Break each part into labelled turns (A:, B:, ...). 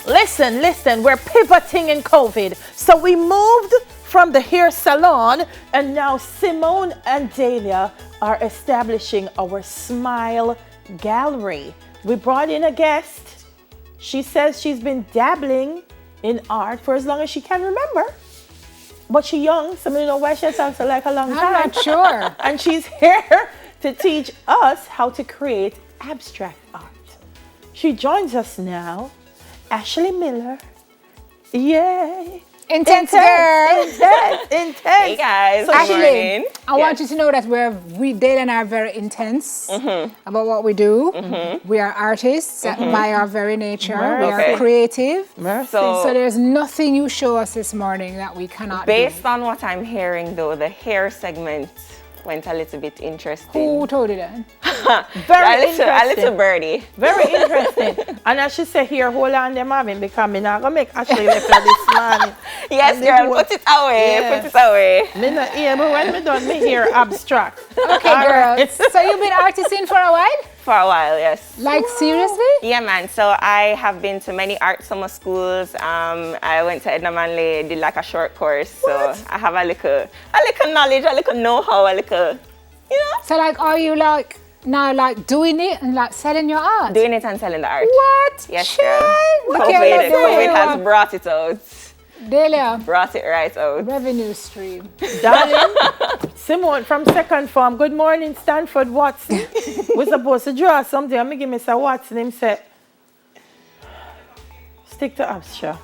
A: Listen, we're pivoting in COVID. So we moved from the hair salon, and now Simone and Dahlia are establishing our Smile Gallery. We brought in a guest. She says she's been dabbling in art for as long as she can remember. But she's young, so I don't know why she sounds like a long time.
B: I'm not sure.
A: And she's here to teach us how to create abstract art. She joins us now, Ashley Miller. Yay.
B: Intense girl.
A: Intense.
C: Hey guys, good morning.
B: I want you to know that Dale and I are very intense about what we do. We are artists by our very nature. We are creative. So there's nothing you show us this morning that we cannot do.
C: Based on what I'm hearing though, the hair segment went a little bit interesting.
B: Who told you that?
A: Very interesting.
C: A little birdie.
A: Very interesting. And as she said here, hold on them having because I'm not going to make Ashley left her this morning.
C: Yes, girl, put it away.
A: Yes.
C: Put it away.
A: Me not here, but when me done, me hear abstract.
B: Okay, girls. So you've been artisting for a while?
C: For a while, yes.
B: Like seriously?
C: Yeah, man. So I have been to many art summer schools. I went to Edna Manley, did like a short course. So I have a little knowledge, a little know-how, a little, you know.
B: So like, are you like now like doing it and like selling your art?
C: Doing it and selling the art.
B: What?
C: Yes,
B: Child,
C: girl.
B: look at
C: COVID has brought it out.
B: Dahlia.
C: Brought it right out.
B: Revenue stream.
A: Darling, Simone from second form. Good morning, Stanford Watson. We're supposed to draw something. I'm going to give Mr. Watson. Him say, stick to abstract.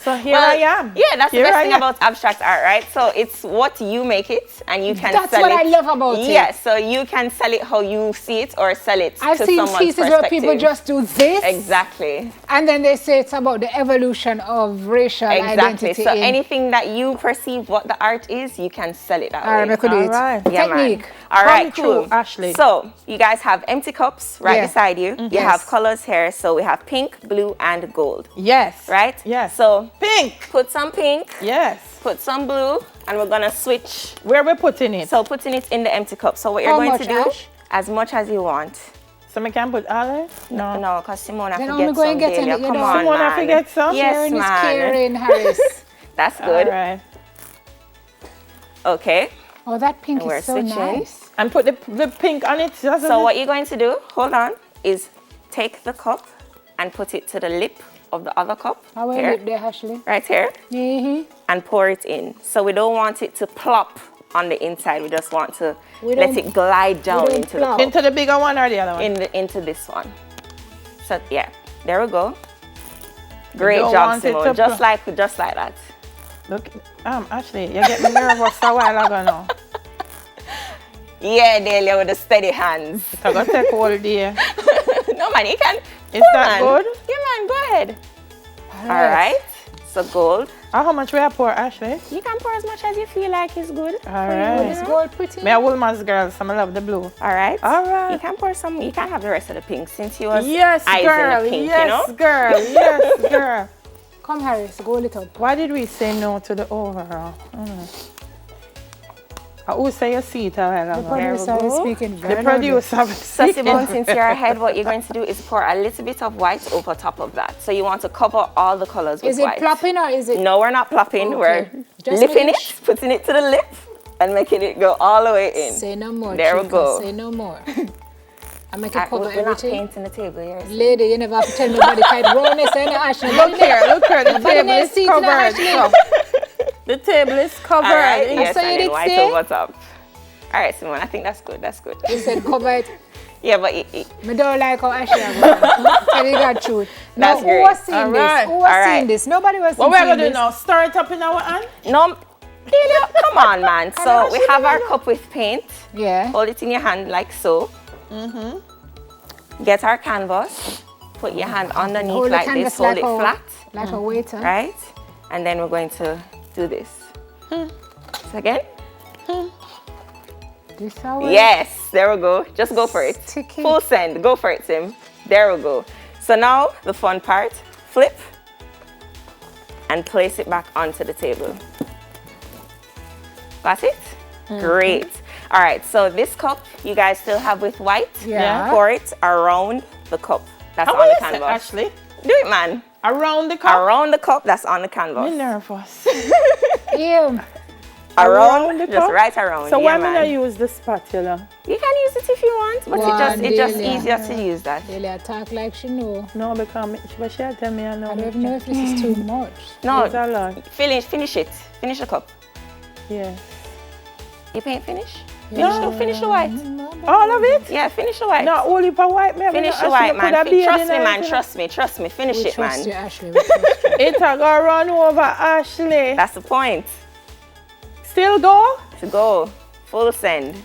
A: So here I am.
C: Yeah, that's
A: Here
C: the best
A: I
C: thing
A: am.
C: about abstract art, right? So it's what you make it and you can
B: That's
C: sell
B: what
C: it.
B: I love about it.
C: Yeah, so you can sell it how you see it or sell it
B: I've
C: to
B: seen
C: someone's
B: pieces
C: perspective.
B: where people just do this.
C: Exactly.
B: And then they say it's about the evolution of racial
C: Exactly.
B: identity.
C: So anything that you perceive what the art is, you can sell it that
B: All right,
C: way.
B: I could do it.
A: All right.
C: Yeah,
B: Technique.
C: man. All right,
A: Come
C: cool.
A: through, Ashley.
C: So you guys have empty cups right
B: Yeah.
C: beside you. You
B: Yes.
C: have colors here. So we have pink, blue, and gold.
A: Yes.
C: Right?
A: Yes.
C: So
A: Pink.
C: put some pink,
A: Yes.
C: put some blue, and we're gonna switch.
A: Where we putting it?
C: So putting it in the empty cup. So what you're
B: How
C: going
B: much,
C: to do,
B: Ash?
C: as much as you want.
A: So I can put all in? No.
C: No, because Simone have
B: Then
C: to
B: only
C: get
B: go and
C: some,
B: get in
C: Dahlia.
B: it, you
C: Come
B: know.
C: on,
A: Simone have to
C: man.
A: get some?
C: Yes,
B: Sharing is
C: man.
B: caring, Harris.
C: That's
A: All
C: good.
A: right.
C: Okay.
B: Oh, that pink
C: And we're
B: is so
C: switching.
B: nice.
A: And put the pink on it.
C: So what you're going to do, hold on, is take the cup and put it to the lip of the other cup.
B: I will
C: Here.
B: lip there, Ashley.
C: Right here. And pour it in. So we don't want it to plop on the inside. We just want to
B: We
C: let
B: don't-
C: it glide down
B: don't
C: into the
B: plop.
C: cup.
A: Into the bigger one or the other one?
C: Into this one. So yeah, there we go. Great
A: don't
C: job,
A: want it
C: Simone.
A: to
C: Just like that.
A: Look, Ashley, you get me nervous a while ago now.
C: Yeah, Dahlia, with the steady hands.
A: So go take all day.
C: No man, you can.
A: Is
C: pour,
A: that
C: man.
A: good?
C: Yeah, man, go ahead. All right. So gold.
A: How much we have pour, Ashley?
C: You can pour as much as you feel like is good.
A: All right.
B: It's gold pretty.
A: Me a Woolman's girl, so I love the blue.
C: All right.
A: All right.
C: You can pour some. You can have the rest of the pink since you was
A: Yes,
C: eyes
A: girl.
C: in the pink,
A: Yes,
C: you know.
A: girl. Yes, girl.
B: Come, Harris, go a little.
A: Why did we say no to the overall? Who say you see it a while
B: The
A: ago?
B: producer is speaking very
A: The
B: loudly.
A: producer.
C: So Simone, since you're ahead, what you're going to do is pour a little bit of white over top of that. So you want to cover all the colors with
B: Is it
C: white.
B: plopping or is it?
C: No, we're not plopping.
B: Okay.
C: We're
B: Just
C: lifting
B: making
C: it, putting it to the lip, and making it go all the way in.
B: Say no more.
C: There we
B: Chica,
C: go.
B: Say no more. I make it
C: We're
B: cover
C: not
B: everything.
C: painting the table here.
B: Lady, you never have to tell me about the kind of rawness and the Ashley.
A: Look here, the
B: Nobody
A: table
B: needs
A: is
B: seats in the
A: covered.
B: Ashley.
A: So, the table is covered.
C: All right,
A: in-
C: yes,
B: saw
C: and
B: you
C: then
B: did
C: white
B: say?
C: over top. All right, Simone, I think that's good. That's good.
B: You said cover it.
C: Yeah, but
B: Me don't like how Ashley are Tell you the truth. Now,
C: That's
B: who
C: great.
B: was seeing
A: All
B: this?
A: right.
B: Who was
C: All right.
B: seeing this? Nobody was
A: What
B: seeing
A: we're going to do
B: this.
A: now? Stir it up in our hand?
C: no, Dahlia, come on, man. So we have our cup with paint.
B: Yeah.
C: Hold it in your hand like so. Get our canvas. Put your hand underneath
B: Hold the
C: like
B: canvas
C: this. Hold
B: like
C: it
B: a-
C: flat,
B: Like a waiter.
C: right? And then we're going to do this. So again.
B: This how
C: Yes, there we go. Just go for it.
B: Sticky.
C: Full send. Go for it, Tim. There we go. So now the fun part. Flip and place it back onto the table. Got it? Great. All right, so this cup you guys still have with white.
B: Yeah.
C: Pour it around the cup. That's
A: How
C: on
A: will
C: the
A: you say,
C: canvas.
A: Ashley?
C: Do it, man.
A: Around the cup?
C: Around the cup that's on the canvas.
A: I'm nervous.
B: Ew.
C: Around,
A: the
C: just
A: cup?
C: right around.
A: So
C: yeah,
A: why
C: man.
A: not use the spatula?
C: You can use it if you want, but it's just easier to use that.
B: Delia talk like she know.
A: No, because she'll tell me I know.
B: I don't know if this is too much.
C: No,
A: It's a lot.
C: finish it. Finish the cup.
A: Yeah.
C: You paint finish?
A: No.
C: Finish the white.
A: All of it?
C: Yeah, finish the white.
A: Not only for white, man.
C: Finish the white, man. Trust me. Finish
B: We
C: it,
B: trust you,
C: man.
B: Ashley. We trust you.
A: It'll go run over Ashley.
C: That's the point.
A: Still go?
C: To go. Full send.
B: She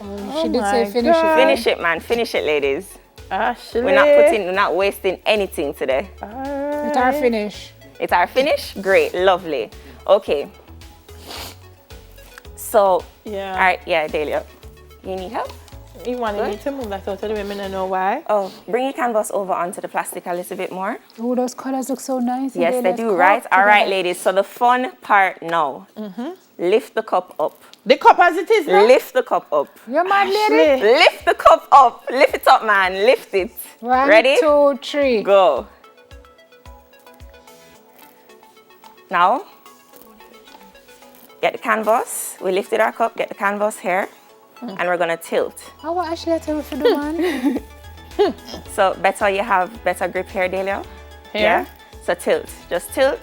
B: did
A: my
B: say finish
A: God.
B: it.
C: Finish it, man. Finish it, ladies.
A: Ashley.
C: We're not wasting anything today.
B: It's our finish.
C: It's our finish? Great, lovely. Okay. So,
A: Yeah.
C: all right, yeah, Delia. You need help?
A: You wanted
C: Good.
A: me to move that out of the way, I don't know why.
C: Oh, bring your canvas over onto the plastic a little bit more.
B: Oh, those colors look so nice.
C: Yes, they do, right? All right, ladies. So the fun part now. Lift the cup up.
A: The cup as it is now?
C: Lift the cup up.
B: You're mad, lady.
A: Ashley.
C: Lift the cup up. Lift it up, man. Lift it.
B: 1,
C: Ready?
B: 2, 3.
C: Go. Now, get the canvas. We lifted our cup. Get the canvas here. And we're going to tilt.
B: I want Ashley to tell you for the man.
C: So better you have better grip here, Delia.
A: Here?
C: Yeah. So tilt. Just tilt.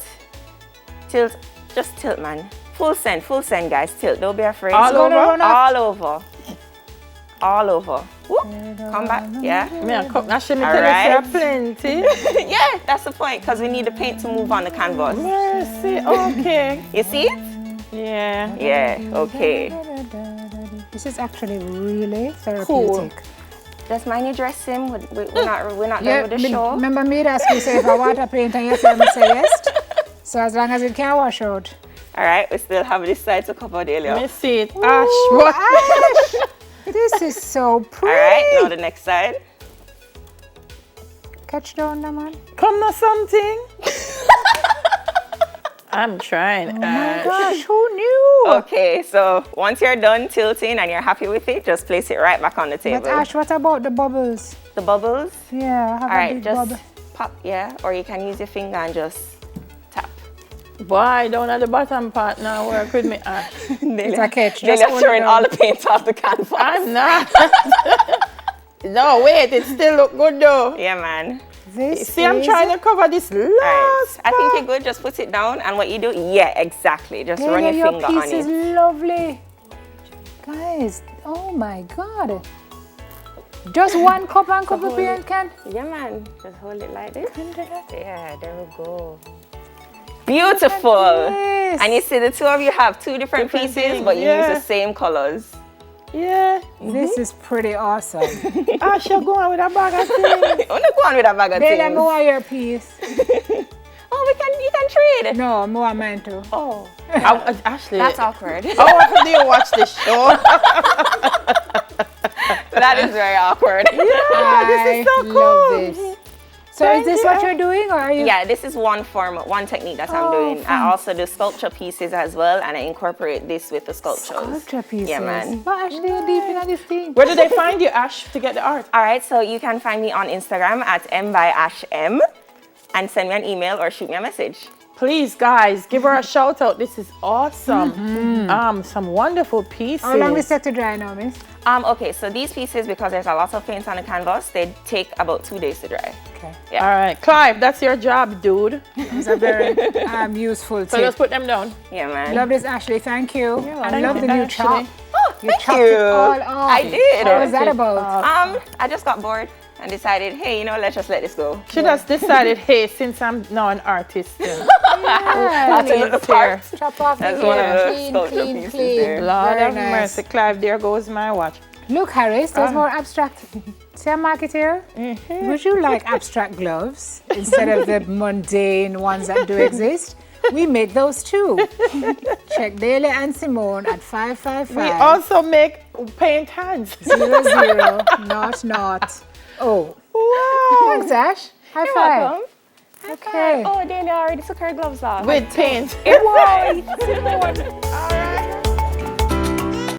C: Tilt. Just tilt, man. Full send, guys. Tilt. Don't be afraid.
A: All over?
C: All over. All over. Whoop. Come back. Yeah.
A: Me a cup. Ashley, me
C: All
A: tell
C: right.
A: you plenty.
C: Yeah, that's the point. Because we need the paint to move on the canvas.
A: Mercy. Okay.
C: You see it?
A: Yeah.
C: Yeah. Okay.
B: This is actually really therapeutic.
C: Just mind your dressing. We're not done with the show.
B: Remember me ask you say if I want a paint and you tell me say yes. So as long as it can wash out.
C: All right. We still have this side to cover, Delia.
A: Me see it. Ash. What?
B: Ash, this is so
C: All
B: pretty.
C: right. Now the next side.
B: Catch down, the man.
A: Come now something. I'm trying.
B: Oh my gosh, who knew?
C: Okay, so once you're done tilting and you're happy with it, just place it right back on the table.
B: But Ash, what about the bubbles?
C: The bubbles?
B: Yeah, I have
C: All
B: a
C: right,
B: big
C: just
B: bubble.
C: pop, yeah, or you can use your finger and just tap.
A: Boy, down at the bottom part now work with me, Ash.
B: It's a catch.
C: Then
B: Just
C: you're
B: hold
C: throwing
B: it
C: all
B: down.
C: the paint off the canvas.
A: I'm not. No, wait, it still look good though.
C: Yeah, man.
B: This
A: See, I'm
B: is-
A: trying to cover this
C: All right,
A: last
C: I think
A: part.
C: you're good. Just put it down, and what you do, yeah, exactly. Just run
B: Delia,
C: your finger on
B: piece is
C: it.
B: lovely. Guys, oh my God. Just one cup and cup of paint can.
C: Yeah, man. Just hold it like this. Yeah, there we go. Beautiful.
B: Yes.
C: And you see, the two of you have two different pieces,
A: things,
C: but you
A: yeah.
C: use the same colors.
A: Yeah.
B: This is pretty awesome.
A: Ash, you're going with a bag of things.
C: I'm not going with a bag of
B: Delia,
C: things.
B: I want your piece.
C: Oh, you can trade.
B: No, I want mine too.
C: Oh,
A: Ashley.
C: that's awkward.
A: How often do you watch this show?
C: That is very awkward.
A: this is so
B: love
A: cool.
B: this. So is this what you're doing, or are you?
C: Yeah, this is one technique that I'm doing. I also do sculpture pieces as well, and I incorporate this with the sculptures.
B: Sculpture pieces.
C: Yeah, man.
B: But actually, you're deep in this thing.
A: Where do they find you, Ash, to get the art?
C: All right, so you can find me on Instagram at mbyashm and send me an email or shoot me a message.
A: Please, guys, give her a shout out. This is awesome. Some wonderful pieces.
B: How long is set to dry now, miss?
C: Okay, so these pieces, because there's a lot of paint on the canvas, they take about 2 days to dry.
B: Okay.
C: Yeah.
A: All right, Clive, that's your job, dude.
B: It's a very useful
A: So
B: tip.
A: just put them down.
C: Yeah, man.
B: Love this, Ashley. Thank you. I
A: welcome.
B: love the new
A: Ashley.
B: chop.
C: Oh,
B: You
C: thank
B: chopped
C: you.
B: it all off.
C: I did.
B: What was that about?
C: I just got bored and decided, hey, let's just let this go.
A: She just decided, hey, since I'm now an artist,
C: That's
A: needs
C: the part.
B: Chop off the
C: That's one of
B: hair.
C: the
B: Clean,
C: sculpture
B: clean,
C: pieces
B: clean.
C: there.
A: Lord
B: Very
A: have
B: nice.
A: mercy, Clive, there goes my watch.
B: Look, Harris, there's more abstract. See a market here? Would you like abstract gloves instead of the mundane ones that do exist? We make those too. Check Delia and Simone at 555.
A: We also make paint hands.
B: 00 not. Oh.
A: Wow.
B: Thanks, Ash. High
C: You're
B: five.
C: welcome.
B: Okay.
C: Oh, Delia already took her gloves off.
A: With paint.
C: It was.
A: All right.